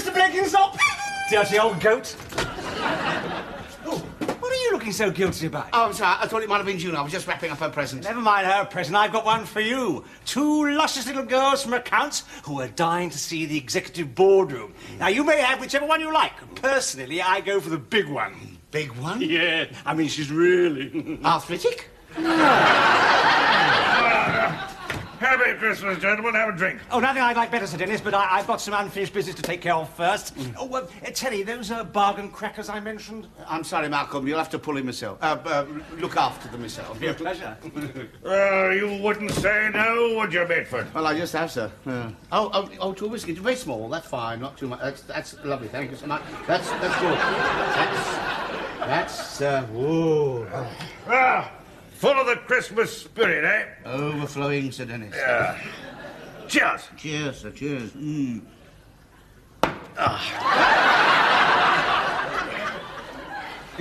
Mr. Blenkinsop! Dirty old goat. Oh, what are you looking so guilty about? Oh, I'm sorry. I thought it might have been June. I was just wrapping up her present. Never mind her present. I've got one for you. 2 luscious little girls from accounts who are dying to see the executive boardroom. Now, you may have whichever one you like. Personally, I go for the big one. Big one? Yeah. I mean, she's really... Arthritic? Happy Christmas, gentlemen. Have a drink. Oh, nothing I'd like better, Sir Dennis, but I've got some unfinished business to take care of first. Oh, Terry, those bargain crackers I mentioned? I'm sorry, Malcolm. You'll have to pull him yourself. Look after them yourself. Your pleasure. You wouldn't say no, would you, Mitford? Well, I just have, sir. Oh, 2 whiskies. Very small. That's fine. Not too much. That's lovely. Thank you so much. That's good. Whoa. Full of the Christmas spirit, eh? Overflowing, Sir Dennis. Yeah. Cheers. Cheers, sir. Cheers. You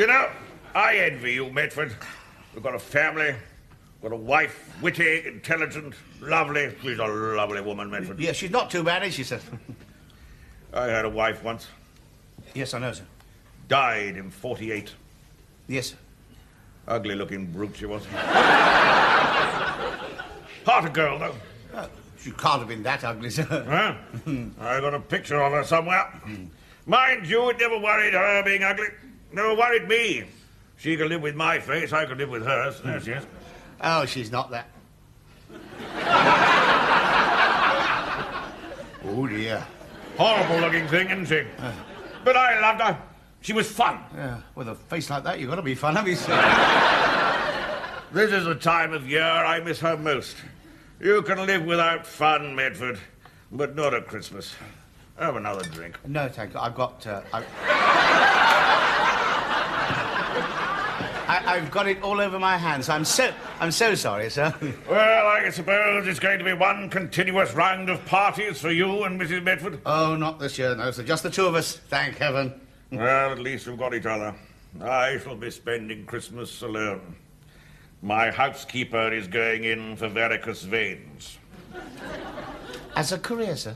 know, I envy you, Mitford. You've got a family, got a wife, witty, intelligent, lovely. She's a lovely woman, Mitford. Yeah, she's not too bad, is she, sir? I had a wife once. Yes, I know, sir. Died in 48. Yes, sir. Ugly-looking brute she was. Heart girl, though. She can't have been that ugly, sir. Huh? I got a picture of her somewhere. Mind you, it never worried her being ugly. Never worried me. She could live with my face, I could live with hers. There she is. Oh, she's not that. Oh, dear. Horrible-looking thing, isn't she? But I loved her. She was fun. Yeah, with a face like that, you've got to be fun, haven't you, sir? This is the time of year I miss her most. You can live without fun, Medford, but not at Christmas. Have another drink. No, thank you. I've got... I've got it all over my hands. I'm so sorry, sir. Well, I suppose it's going to be one continuous round of parties for you and Mrs. Medford. Oh, not this year, no, sir. Just the 2 of us. Thank heaven. Well, at least we've got each other. I shall be spending Christmas alone. My housekeeper is going in for varicose veins. As a career, sir?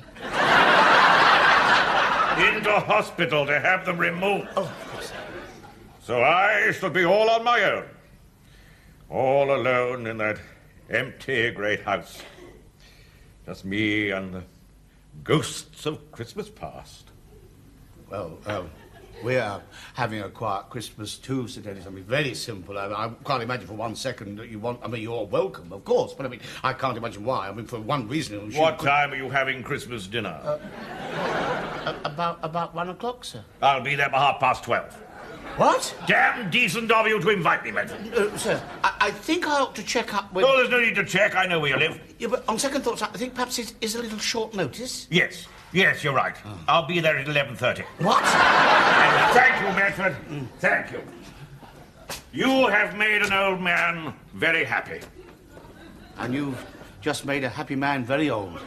Into hospital to have them removed. Oh, of course, sir. So I shall be all on my own. All alone in that empty great house. Just me and the ghosts of Christmas past. Well, we're having a quiet Christmas too, Sir Dennis. I mean, very simple. I can't imagine for 1 second that you want... I mean, you're welcome, of course, but I mean, I can't imagine why. I mean, for one reason... What time are you having Christmas dinner? About 1 o'clock, sir. I'll be there by 12:30. What? Damn decent of you to invite me, Medford. Sir, I think I ought to check up with... Oh, there's no need to check. I know where you live. Yeah, but on second thoughts, I think perhaps it is a little short notice. Yes, you're right. I'll be there at 11:30. What? Thank you, Medford. Thank you. You have made an old man very happy. And you've just made a happy man very old.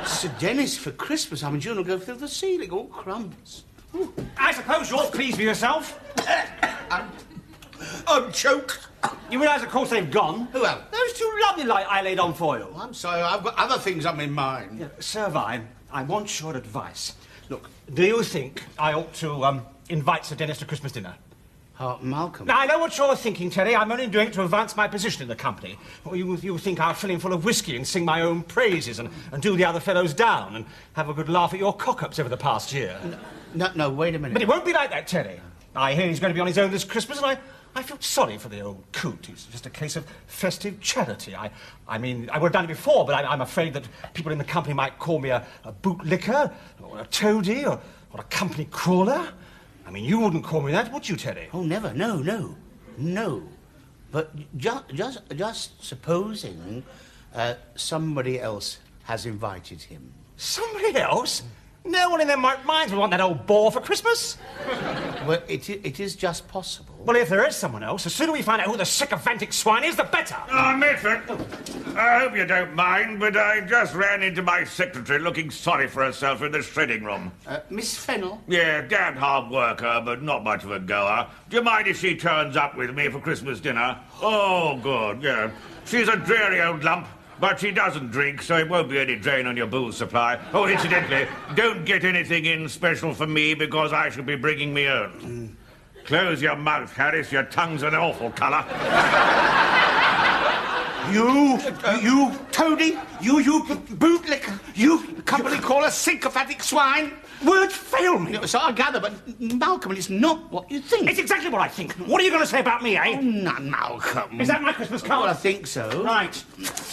Sir Dennis, for Christmas, I mean, June will go through the ceiling, all crumbs. Ooh. I suppose you're pleased with yourself. I'm choked. You realise, of course, they've gone. Who else? Those 2 lovely light I laid on for you. Oh, I'm sorry, I've got other things on my mind. Yeah, Sir Vine, I want your advice. Look, do you think I ought to invite Sir Dennis to Christmas dinner? Malcolm. Now, I know what you're thinking, Terry. I'm only doing it to advance my position in the company. Or you think I'll fill him full of whiskey and sing my own praises and do the other fellows down and have a good laugh at your cock-ups over the past year. No, wait a minute. But it won't be like that, Terry. I hear he's going to be on his own this Christmas, and I feel sorry for the old coot. It's just a case of festive charity. I mean, I would have done it before, but I'm afraid that people in the company might call me a bootlicker, or a toady, or a company crawler. I mean, you wouldn't call me that, would you, Terry? Oh, never. No. But just supposing somebody else has invited him. Somebody else? No one in their minds would want that old bore for Christmas. Well, it is just possible. Well, if there is someone else, the sooner we find out who the sycophantic swine is, the better. Oh, Medford, I hope you don't mind, but I just ran into my secretary looking sorry for herself in the shredding room. Miss Fennel? Yeah, damned hard worker, but not much of a goer. Do you mind if she turns up with me for Christmas dinner? Oh, good, yeah. She's a dreary old lump. But she doesn't drink, so it won't be any drain on your booze supply. Oh, incidentally, don't get anything in special for me because I shall be bringing me own. Close your mouth, Harris. Your tongue's an awful colour. You toady, you bootlicker, you company caller, sycophantic swine. Words fail me. So I gather, but Malcolm, it's not what you think. It's exactly what I think. What are you going to say about me, eh? Oh, no, Malcolm. Is that my Christmas card? Well, I think so. Right.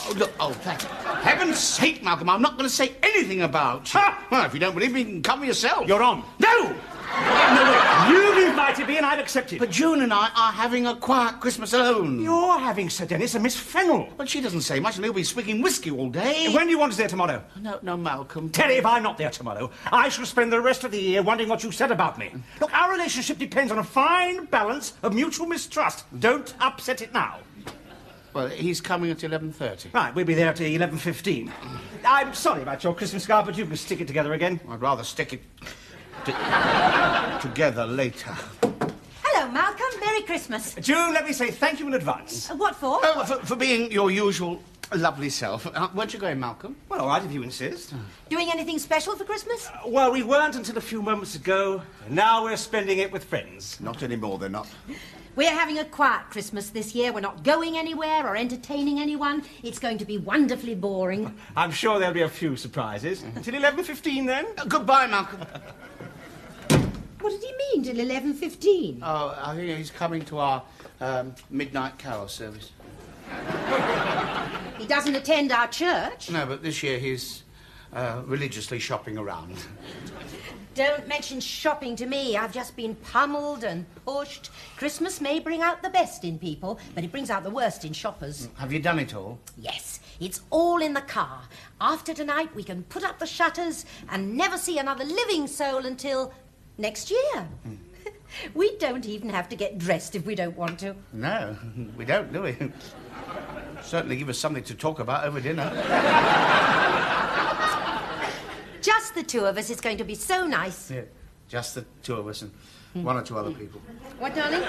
Oh, look, for heaven's sake, Malcolm, I'm not going to say anything about you. Ha! Well, if you don't believe me, you can come yourself. You're on. No! You've invited me and I've accepted. But June and I are having a quiet Christmas alone. You're having Sir Dennis and Miss Fennel. But she doesn't say much, and he'll be swigging whiskey all day. When do you want us there tomorrow? No, Malcolm. Terry, if I'm not there tomorrow, I shall spend the rest of the year wondering what you said about me. Look, our relationship depends on a fine balance of mutual mistrust. Don't upset it now. Well, he's coming at 11:30. Right, we'll be there at 11:15. I'm sorry about your Christmas card, but you can stick it together again. I'd rather stick it together later. Hello, Malcolm. Merry Christmas. June, let me say thank you in advance. What for? Oh, for being your usual lovely self. Where'd you going, Malcolm? Well, all right, if you insist. Doing anything special for Christmas? Well, we weren't until a few moments ago. And now we're spending it with friends. Not anymore, they're not. We're having a quiet Christmas this year. We're not going anywhere or entertaining anyone. It's going to be wonderfully boring. I'm sure there'll be a few surprises. Until 11:15, then. Goodbye, Malcolm. What did he mean till 11:15? Oh, I think he's coming to our midnight carol service. He doesn't attend our church. No, but this year he's religiously shopping around. Don't mention shopping to me. I've just been pummeled and pushed. Christmas may bring out the best in people, but it brings out the worst in shoppers. Have you done it all? Yes, it's all in the car. After tonight, we can put up the shutters and never see another living soul until next year. We don't even have to get dressed if we don't want to. No, we don't, do we? Certainly give us something to talk about over dinner. Just the two of us. It's going to be so nice. Yeah, just the two of us and one or two other people. What, darling?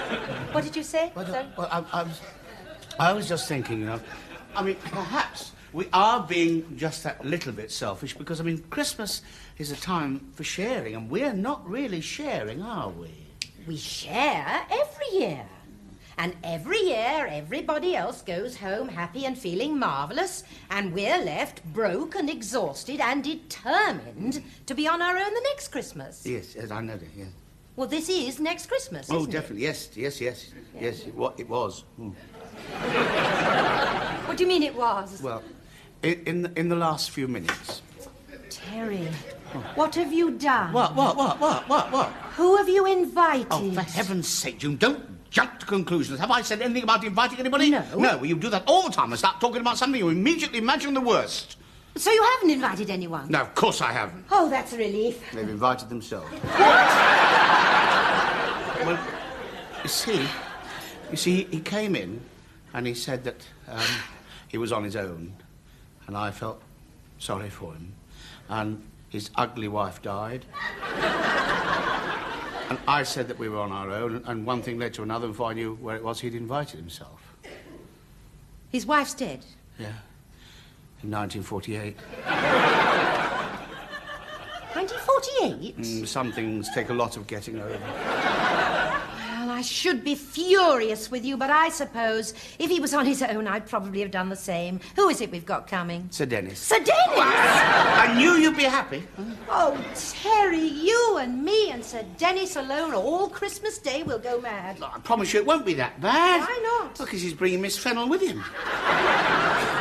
What did you say? Sorry? I was just thinking, you know, I mean, perhaps we are being just that little bit selfish because, I mean, Christmas is a time for sharing, and we're not really sharing, are we? We share every year. And every year, everybody else goes home happy and feeling marvellous, and we're left broke and exhausted and determined to be on our own the next Christmas. Yes, I know that, yes. Well, this is next Christmas, isn't definitely, yes, yes, it was. What do you mean it was? Well, in the last few minutes. Terry, what have you done? What? Who have you invited? Oh, for heaven's sake, June, don't jump to conclusions. Have I said anything about inviting anybody? No. No, well, you do that all the time. I start talking about something, you immediately imagine the worst. So you haven't invited anyone? No, of course I haven't. Oh, that's a relief. They've invited themselves. Well, you see, he came in and he said that he was on his own, and I felt sorry for him. And his ugly wife died. And I said that we were on our own, and one thing led to another, and before I knew where it was, he'd invited himself. His wife's dead? Yeah. In 1948. 1948? Some things take a lot of getting over. Well, I should be furious with you, but I suppose if he was on his own, I'd probably have done the same. Who is it we've got coming? Sir Dennis. Sir Dennis! I knew you'd be happy. Oh, Terry, you and me and Sir Dennis alone all Christmas Day will go mad. I promise you it won't be that bad. Why not? Because he's bringing Miss Fennel with him.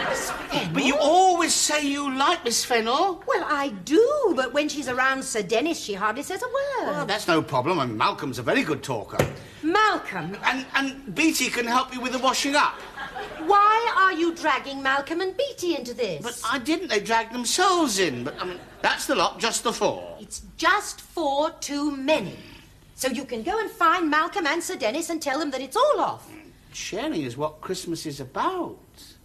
Miss Fennel? But you always say you like Miss Fennel. Well, I do, but when she's around Sir Dennis, she hardly says a word. Well, that's no problem, and Malcolm's a very good talker. Malcolm, And Beatty can help you with the washing up. why are you dragging Malcolm and Beatty into this? But I didn't. They dragged themselves in. But, I mean, that's the lot, just the four. It's just 4 too many. So you can go and find Malcolm and Sir Dennis and tell them that it's all off. Sharing is what Christmas is about.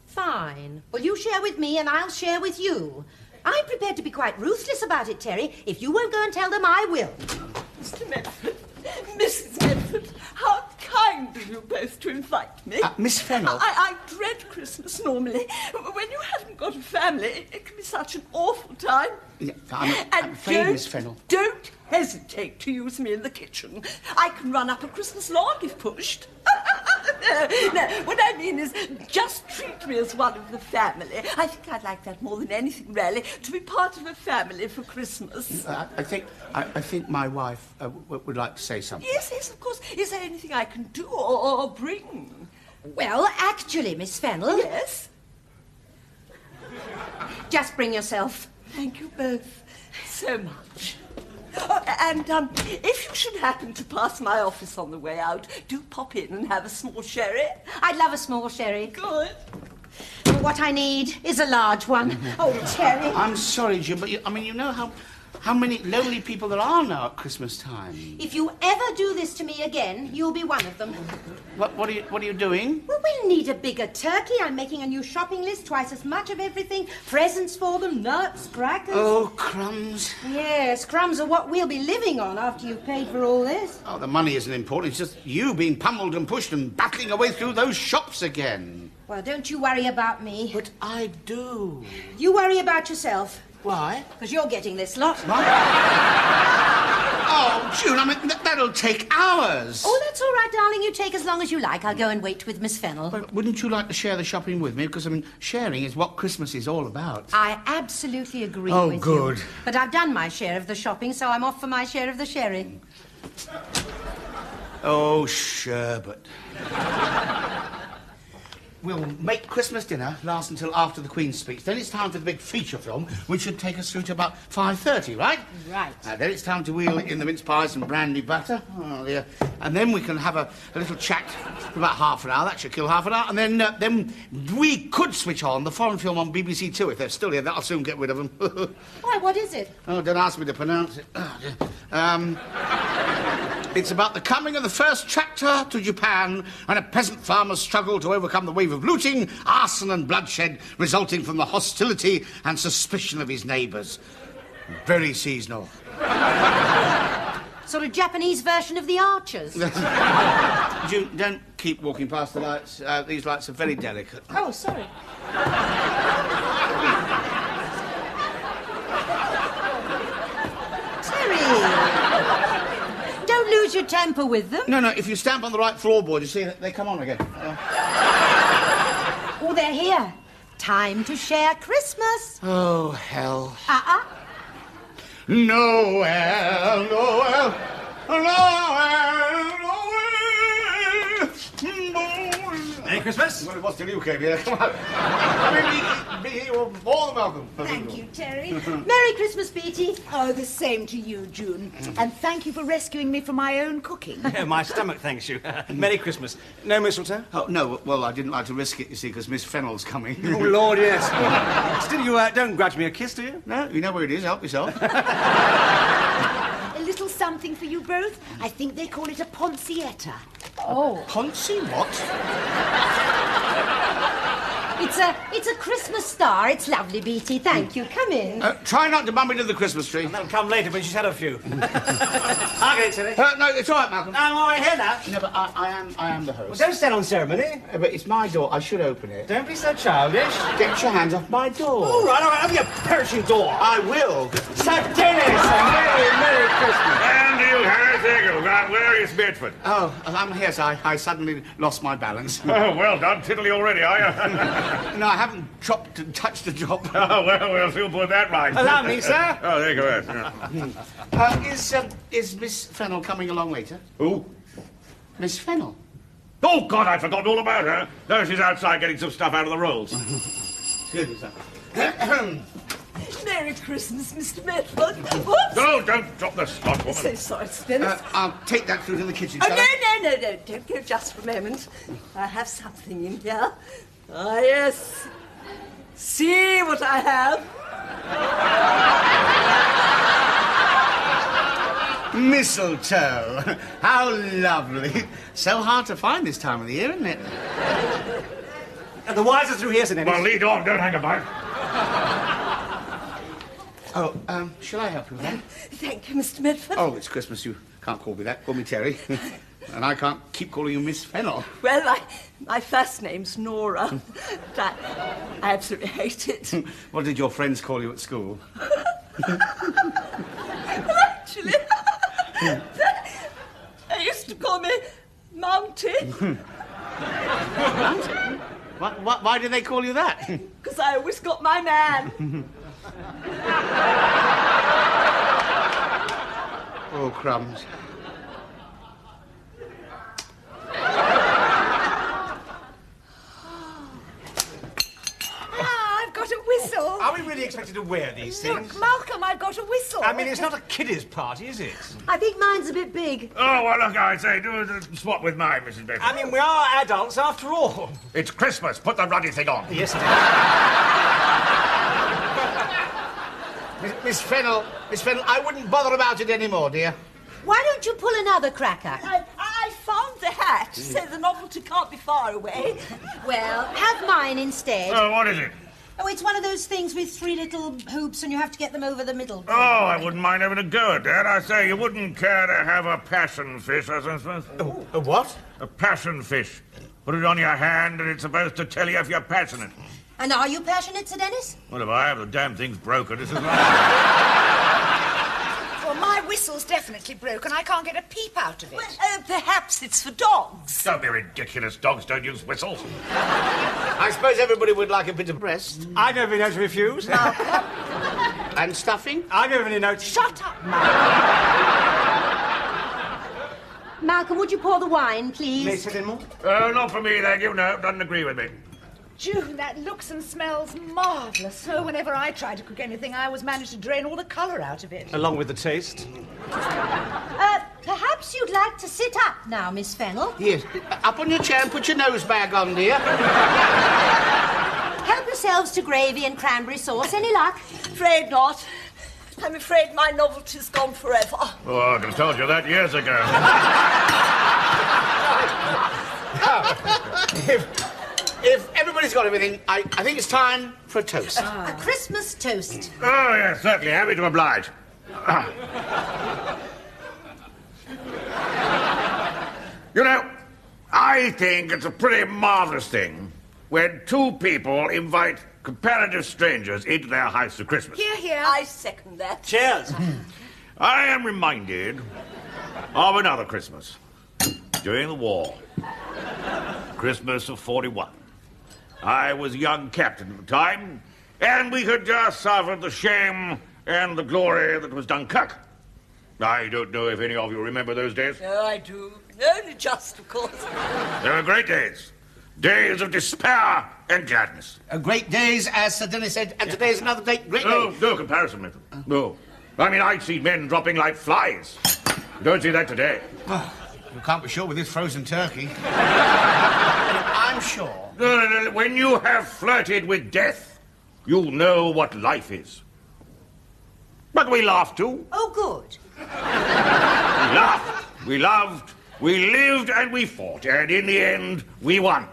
Fine. Well, you share with me and I'll share with you. I'm prepared to be quite ruthless about it, Terry. If you won't go and tell them, I will. Mr. Medford, Mrs. Medford, how kind kind of you both to invite me. Miss Fennel. I dread Christmas normally. When you haven't got a family, it can be such an awful time. Yeah, I'm afraid, Miss Fennel. Don't hesitate to use me in the kitchen. I can run up a Christmas log if pushed. No, what I mean is, just treat me as one of the family. I think I'd like that more than anything, really, to be part of a family for Christmas. I think my wife would like to say something. Yes, of course. Is there anything I can do or bring? Well, actually, Miss Fennel... Yes? Just bring yourself. Thank you both so much. Oh, and if you should happen to pass my office on the way out, do pop in and have a small sherry. I'd love a small sherry. Good. What I need is a large one. Oh, Terry. I'm sorry, Jim, but you know how many lonely people there are now at Christmas time. If you ever do this to me again, you'll be one of them. What are you doing? Well, we'll need a bigger turkey. I'm making a new shopping list, twice as much of everything. Presents for them, nuts, crackers. Oh, crumbs. Yes, crumbs are what we'll be living on after you've paid for all this. Oh, the money isn't important. It's just you being pummeled and pushed and battling away through those shops again. Well, don't you worry about me. But I do. You worry about yourself. Why? Because you're getting this lot. Oh, June, that'll take hours. Oh, that's all right, darling. You take as long as you like. I'll go and wait with Miss Fennel. Well, wouldn't you like to share the shopping with me? Because, sharing is what Christmas is all about. I absolutely agree with you. Oh, good. But I've done my share of the shopping, so I'm off for my share of the sherry. Oh, sherbet. We'll make Christmas dinner last until after the Queen's speech. Then it's time for the big feature film, which should take us through to about 5:30, right? Right. Then it's time to wheel in the mince pies and brandy butter. Oh, dear. And then we can have a little chat for about half an hour. That should kill half an hour. And then we could switch on the foreign film on BBC Two if they're still here. That'll soon get rid of them. Why, what is it? Oh, don't ask me to pronounce it. Oh, dear. It's about the coming of the first tractor to Japan and a peasant farmer's struggle to overcome the wave of looting, arson and bloodshed resulting from the hostility and suspicion of his neighbours. Very seasonal. Sort of Japanese version of The Archers. June, don't keep walking past the lights. These lights are very delicate. Oh, sorry. Terry! Don't lose your temper with them. No, if you stamp on the right floorboard, you see, they come on again. Oh, they're here. Time to share Christmas. Oh, hell. Noel, Noel, Noel, Noel. Merry Christmas. Well, it was till you came here. Come on. Be here, you're more than welcome. Thank you, Terry. Merry Christmas, Beatty. Oh, the same to you, June. And thank you for rescuing me from my own cooking. Yeah, my stomach thanks you. Merry Christmas. No mistletoe? Oh, no, well, I didn't like to risk it, you see, because Miss Fennel's coming. Oh, Lord, yes. Still, you don't grudge me a kiss, do you? No, you know where it is. Help yourself. A little something for you both. I think they call it a poncietta. Oh. Poncy, what? It's a Christmas star. It's lovely, Beatty. Thank you. Come in. Try not to bump into the Christmas tree. That'll come later when she's had a few. I'll get it, Terry. No, it's all right, Malcolm. I'm all right here now. No, but I am the host. Well, don't stand on ceremony. But it's my door. I should open it. Don't be so childish. Get your hands off my door. All right, open your perishing door. I will. Sir Dennis, Merry Christmas. And you have to where is Bedford? Oh, I'm here, sir. I suddenly lost my balance. Oh, well done, tiddly already, are you? No, I haven't chopped and touched a drop. Oh, well, we'll soon put that right. Allow me, sir. Oh, there you go. Yeah. Is Miss Fennel coming along later? Who? Miss Fennel? Oh, God, I'd forgotten all about her. No, she's outside getting some stuff out of the rolls. Excuse me, sir. Merry Christmas, Mr. Medford. Whoops! No, don't drop the slot, woman. So sorry, Spence. I'll take that through to the kitchen, Oh, shall no. I? Don't go just for a moment. I have something in here. Ah, yes. See what I have. Mistletoe. How lovely. So hard to find this time of the year, isn't it? The wires are through here, Sir Dennis. Well, lead on, don't hang about. Oh, shall I help you with that? Thank you, Mr. Medford. Oh, it's Christmas. You can't call me that. Call me Terry. And I can't keep calling you Miss Fennel. Well, my first name's Nora. But I absolutely hate it. What did your friends call you at school? Actually, they used to call me Mounty. Why did they call you that? Because I always got my man. Oh, crumbs. I've got a whistle. Are we really expected to wear these things? Look, Malcolm, I've got a whistle. I mean, it's not a kiddies' party, is it? I think mine's a bit big. Oh, well, look, I say, do swap with mine, Mrs. Benson. I mean, we are adults after all. It's Christmas. Put the ruddy thing on. Yes, it is. Miss Fennel, I wouldn't bother about it anymore, dear. Why don't you pull another cracker? I found the hat, so the novelty can't be far away. Well, have mine instead. Oh, what is it? Oh, it's one of those things with 3 little hoops and you have to get them over the middle. Oh, I wouldn't mind having a go at that. I say, you wouldn't care to have a passion fish, I suppose. A what? A passion fish. Put it on your hand and it's supposed to tell you if you're passionate. And are you passionate, Sir Dennis? What if I have? The damn thing's broken. This is right. Well, my whistle's definitely broken. I can't get a peep out of it. Well, perhaps it's for dogs. Don't be ridiculous. Dogs don't use whistles. I suppose everybody would like a bit of breast. I've never been known to refuse. And stuffing? I've never been known to... Shut up, Malcolm. Malcolm, would you pour the wine, please? May I sit in more? Oh, not for me, thank you. No, doesn't agree with me. June, that looks and smells marvellous. So whenever I try to cook anything, I always manage to drain all the colour out of it. Along with the taste. Perhaps you'd like to sit up now, Miss Fennel. Yes. Up on your chair and put your nose bag on, dear. Help yourselves to gravy and cranberry sauce. Any luck? Afraid not. I'm afraid my novelty's gone forever. Oh, I could have told you that years ago. If everybody's got everything, I think it's time for a toast. A Christmas toast. Oh, yes, certainly. Happy to oblige. You know, I think it's a pretty marvellous thing when 2 people invite comparative strangers into their house for Christmas. Here, here. I second that. Cheers. I am reminded of another Christmas during the war. Christmas of '41. I was a young captain at the time, and we had just suffered the shame and the glory that was Dunkirk. I don't know if any of you remember those days. Oh, I do. Only just, of course. They were great days. Days of despair and gladness. Great days, as Sir Dennis said, and today's another great day. No comparison with them. No. I mean, I'd see men dropping like flies. You don't see that today. You can't be sure with this frozen turkey. I'm sure. No. When you have flirted with death, you'll know what life is. But we laughed too. Oh, good. We laughed, we loved, we lived, and we fought. And in the end, we won.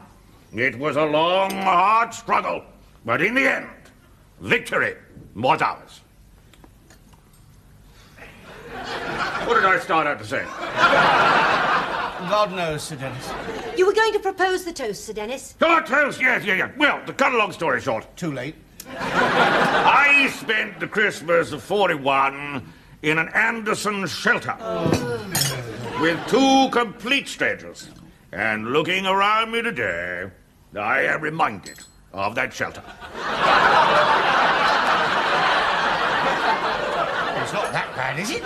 It was a long, hard struggle. But in the end, victory was ours. What did I start out to say? God knows, Sir Dennis. You were going to propose the toast, Sir Dennis. Oh, toast, yes. Well, to cut a long story short, Too late. I spent the Christmas of '41 in an Anderson shelter with 2 complete strangers. And looking around me today, I am reminded of that shelter. It's not that bad, is it?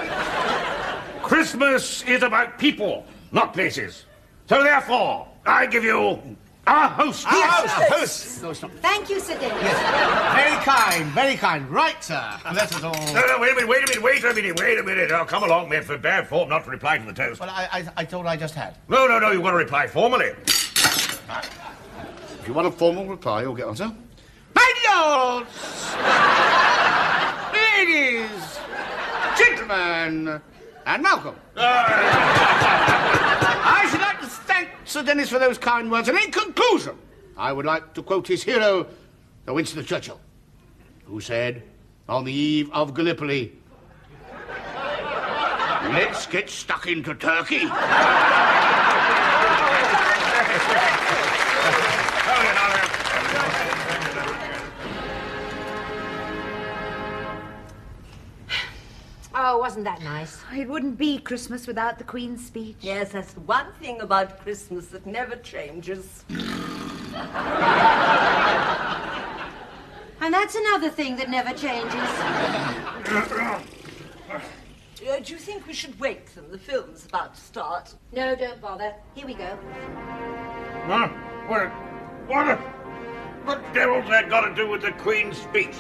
Christmas is about people, not places. So therefore, I give you our host. Yes, host. No, it's not. Thank you, Sir Dennis. Very kind, very kind. Right, sir. Let us all... No, wait a minute. Oh, come along, man, for bad form not to reply to the toast. Well, I thought I just had. No, you've got to reply formally. If you want a formal reply, you'll get on, sir. My lords! Ladies! Gentlemen! And Malcolm. I should like to thank Sir Dennis for those kind words. And in conclusion, I would like to quote his hero, Sir Winston Churchill, who said, on the eve of Gallipoli, Let's get stuck into Turkey. Oh, wasn't that nice? It wouldn't be Christmas without the Queen's speech. Yes, that's the one thing about Christmas that never changes. And that's another thing that never changes. Do you think we should wake them? The film's about to start. No, don't bother. Here we go. Huh? What devil's that got to do with the Queen's speech?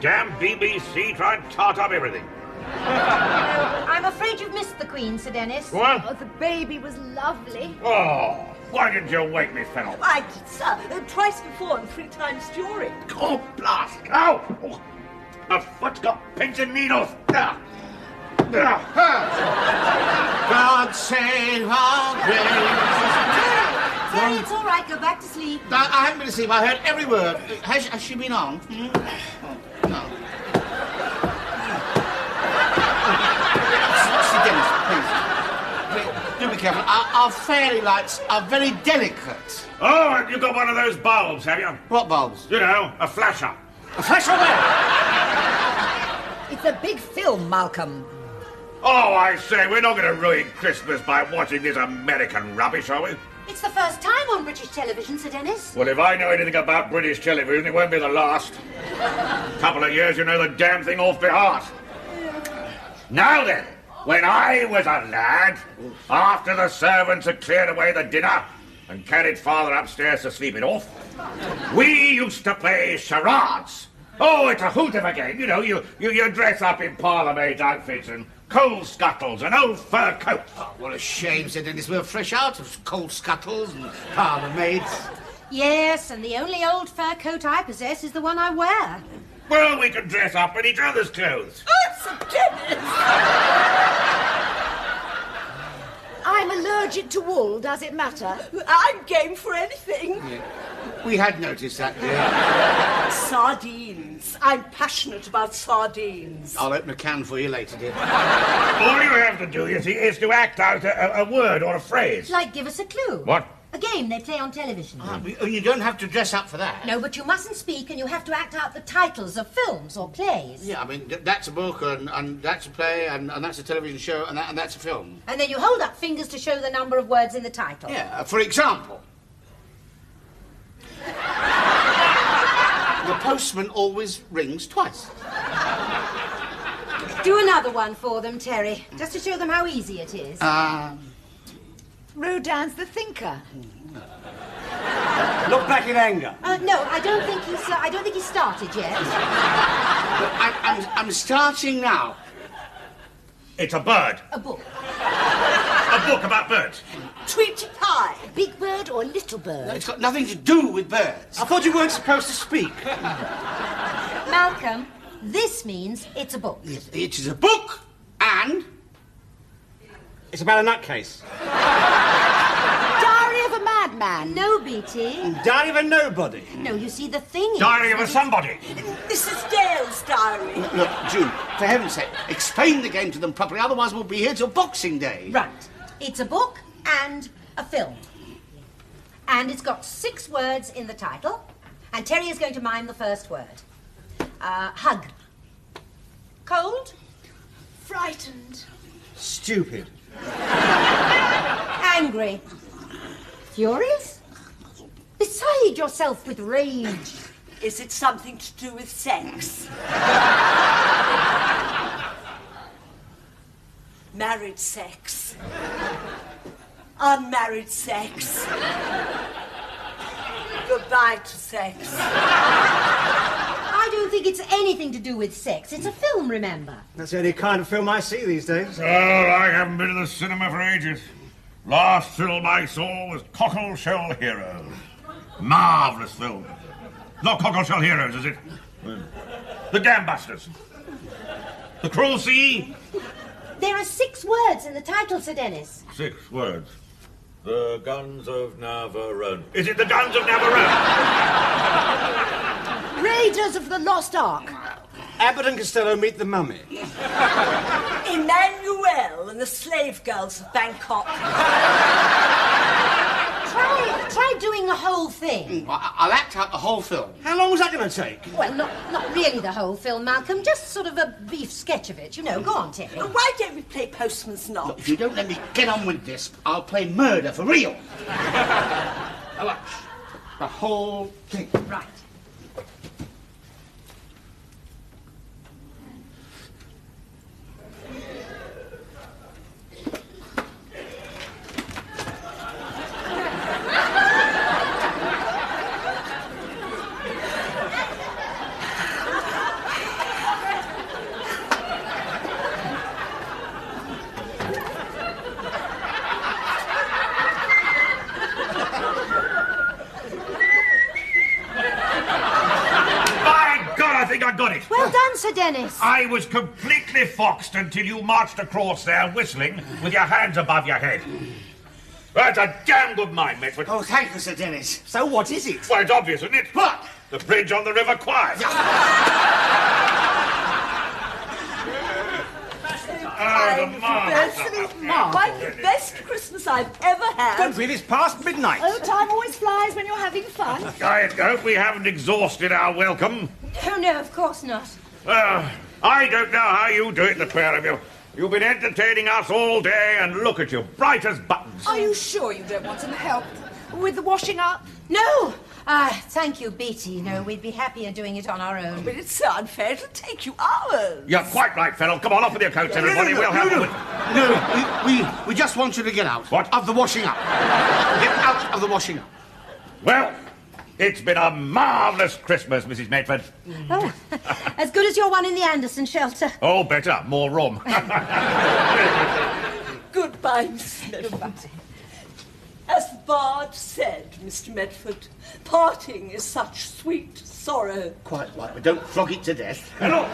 Damn BBC trying to tart up everything. I'm afraid you've missed the Queen, Sir Dennis. What? Oh, the baby was lovely. Oh, why didn't you wake me, Fennel? I did, sir. Twice before and 3 times during. Oh, blast! Ow! Oh, my foot's got pins and needles. Ah. God save our grace. Terry, it's all right. Go back to sleep. I haven't been asleep. I heard every word. Has she been on? Hmm? Oh, no. Sir Dennis, please. Do be careful. Our fairy lights are very delicate. Oh, you've got one of those bulbs, have you? What bulbs? You know, a flasher. A flash on there! It's a big film, Malcolm. Oh, I say, we're not going to ruin Christmas by watching this American rubbish, are we? It's the first time on British television, Sir Dennis. Well, if I know anything about British television, it won't be the last. Couple of years, you know the damn thing off by heart. Now then, when I was a lad, after the servants had cleared away the dinner and carried father upstairs to sleep it off, we used to play charades. Oh, it's a hoot of a game. You know, you dress up in parlour-maid outfits and coal scuttles and old fur coats. Oh, what a shame, Sir Dennis. We're fresh out of coal scuttles and parlour maids. Yes, and the only old fur coat I possess is the one I wear. Well, we can dress up in each other's clothes. Oh, Sir Dennis! I'm allergic to wool. Does it matter? I'm game for anything. Yeah. We had noticed that, dear. Sardines. I'm passionate about sardines. I'll open a can for you later, dear. All you have to do, you see, is to act out a word or a phrase. Like, give us a clue. What? A game they play on television. You don't have to dress up for that. No, but you mustn't speak, and you have to act out the titles of films or plays. Yeah, I mean, that's a book, and that's a play, and that's a television show, and that's a film. And then you hold up fingers to show the number of words in the title. Yeah, for example... The postman always rings twice. Do another one for them, Terry, just to show them how easy it is. Rodin's The Thinker. Look back in anger. No, I don't think he's started yet. I'm starting now. It's a bird. A book. A book about birds. Tweety pie. Big bird or little bird? It's got nothing to do with birds. I thought you weren't supposed to speak. Malcolm, this means it's a book. Yes, it is a book, and... It's about a nutcase. Diary of a Madman. No, BT. Diary of a nobody. No, you see, the thing is... Diary of a somebody. This is Dale's diary. Look, June, for heaven's sake, explain the game to them properly, otherwise we'll be here till Boxing Day. Right. It's a book and a film. And it's got 6 words in the title. And Terry is going to mime the first word. Hug. Cold. Frightened. Stupid. Angry. Furious. Beside yourself with rage. Is it something to do with sex? Married sex. Unmarried sex. Goodbye to sex. I don't think it's anything to do with sex. It's a film, remember? That's the only kind of film I see these days. Oh, I haven't been to the cinema for ages. Last film I saw was Cockleshell Heroes. Marvellous film. Not Cockleshell Heroes, is it? The Dambusters. The Cruel Sea. There are 6 words in the title, Sir Dennis. 6 words. The Guns of Navarone. Is it the Guns of Navarone? Raiders of the Lost Ark. Abbott and Costello meet the mummy. Emmanuel. and the slave girls of Bangkok. Try doing the whole thing. I'll act out the whole film. How long was that going to take? Well, not really the whole film, Malcolm. Just sort of a brief sketch of it, you know. Go on, Terry. And why don't we play Postman's Knock? Look, if you don't let me get on with this, I'll play murder for real. Now watch. The whole thing. Right. I got it. Well done, Sir Dennis. I was completely foxed until you marched across there whistling with your hands above your head. That's a damn good mind, Medford. Oh, thank you, Sir Dennis. So what is it? Well, it's obvious, isn't it? What? The bridge on the River Kwai. Quite the best Christmas I've ever had. Don't believe it's past midnight. Oh, time always flies when you're having fun. I hope we haven't exhausted our welcome. No, of course not. I don't know how you do it, the pair of you. You've been entertaining us all day, and look at you, bright as buttons. Are you sure you don't want some help with the washing up? No. Thank you, Beatty. No, we'd be happier doing it on our own. But it's so unfair. It'll take you hours. You're quite right, fellow. Come on, off with your coats, everybody. We'll have it. No, we just want you to get out. What? Of the washing up. Get out of the washing up. Well, it's been a marvellous Christmas, Mrs. Medford. Oh, as good as your one in the Anderson shelter. Oh, better. More room. Goodbye, Miss Medford. As the bard said, Mr. Medford, parting is such sweet sorrow. Quite right, but don't flog it to death. Hello.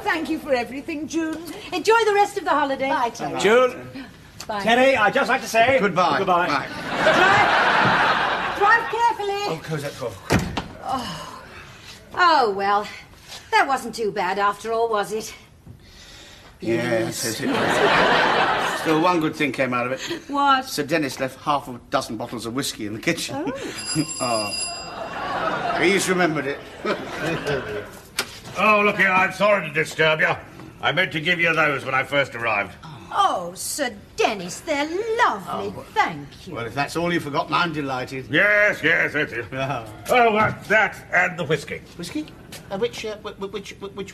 Thank you for everything, June. Enjoy the rest of the holiday. Bye, Terry. June, Bye. Terry, I'd just like to say... Goodbye. Goodbye. Right. Drive carefully. Oh, close that door. Oh, well, that wasn't too bad after all, was it? Yes, it was. Still, one good thing came out of it. What? Sir Dennis left half a dozen bottles of whiskey in the kitchen. Oh. He's remembered it. Oh, look here, I'm sorry to disturb you. I meant to give you those when I first arrived. Oh, Sir Dennis, they're lovely. Thank you. Well, if that's all you've forgotten, I'm delighted. Yes, that's it. Oh, that and the whiskey. Whiskey? Which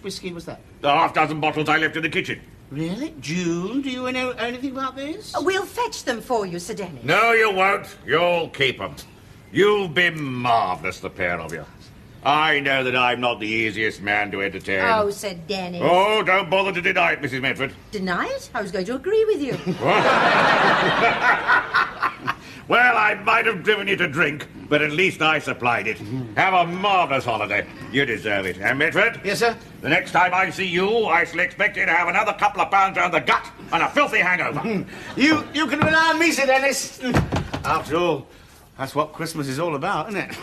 whiskey was that? The half-dozen bottles I left in the kitchen. Really? June, do you know anything about this? We'll fetch them for you, Sir Dennis. No, you won't. You'll keep them. You'll be marvellous, the pair of you. I know that I'm not the easiest man to entertain. Oh, Sir Dennis. Oh, don't bother to deny it, Mrs. Medford. Deny it? I was going to agree with you. Well, I might have driven you to drink, but at least I supplied it. Have a marvellous holiday. You deserve it. And Medford? Yes, sir? The next time I see you, I shall expect you to have another couple of pounds around the gut and a filthy hangover. You can rely on me, Sir Dennis. After all, that's what Christmas is all about, isn't it?